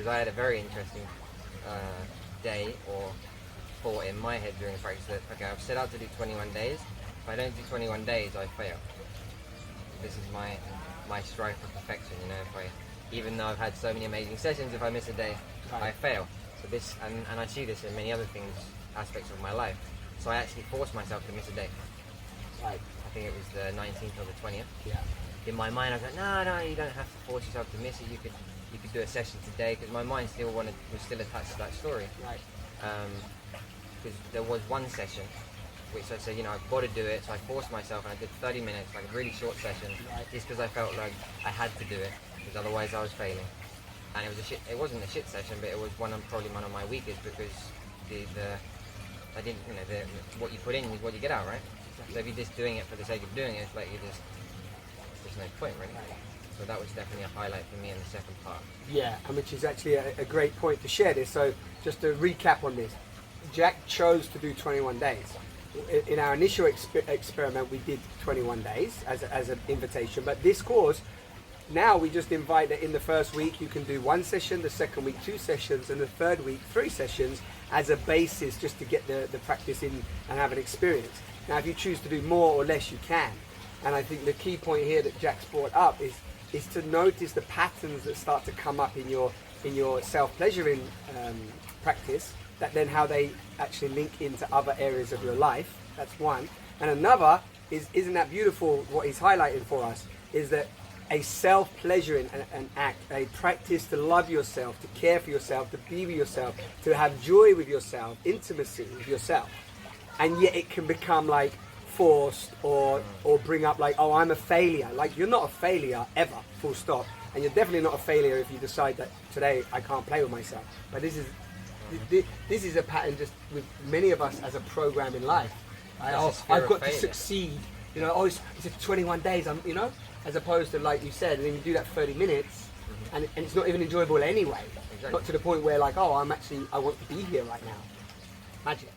because I had a very interesting day or thought in my head during the practice that, okay, I've set out to do 21 days. If I don't do 21 days, I fail. This is my strive for perfection, you know. Even though I've had so many amazing sessions, if I miss a day, I fail. So this, and I see this in many other things, aspects of my life. So I actually forced myself to miss a day. Right. I think it was the 19th or the 20th. Yeah. In my mind, I was like, no, you don't have to force yourself to miss it. You could do a session today, because my mind was still attached to that story. Right. Because there was one session which I said, you know, I've got to do it. So I forced myself, and I did 30 minutes, like a really short session, just because I felt like I had to do it, because otherwise I was failing. And it wasn't a shit session, but it was probably one of my weakest, because I didn't, you know, what you put in is what you get out, right? So if you're just doing it for the sake of doing it, it's like there's no point, really. So that was definitely a highlight for me in the second part. Yeah, and which is actually a great point to share this. So just to recap on this, Jack chose to do 21 days. In our initial experiment, we did 21 days as an invitation, but this course, now we just invite that in the first week you can do one session, the second week 2 sessions, and the third week 3 sessions as a basis, just to get the practice in and have an experience. Now if you choose to do more or less, you can. And I think the key point here that Jack's brought up is to notice the patterns that start to come up in your self-pleasuring practice, that then how they actually link into other areas of your life. That's one. And another isn't that beautiful, what he's highlighting for us, is that a self-pleasuring an act, a practice to love yourself, to care for yourself, to be with yourself, to have joy with yourself, intimacy with yourself. And yet it can become like forced or bring up like, oh, I'm a failure. Like, you're not a failure ever, full stop. And you're definitely not a failure if you decide that today I can't play with myself. But this is a pattern just with many of us as a program in life. I've got to succeed. You know, oh, it's 21 days, you know, as opposed to, like you said, and then you do that 30 minutes, and it's not even enjoyable anyway. Exactly. Not to the point where, like, oh, I want to be here right now. Magic.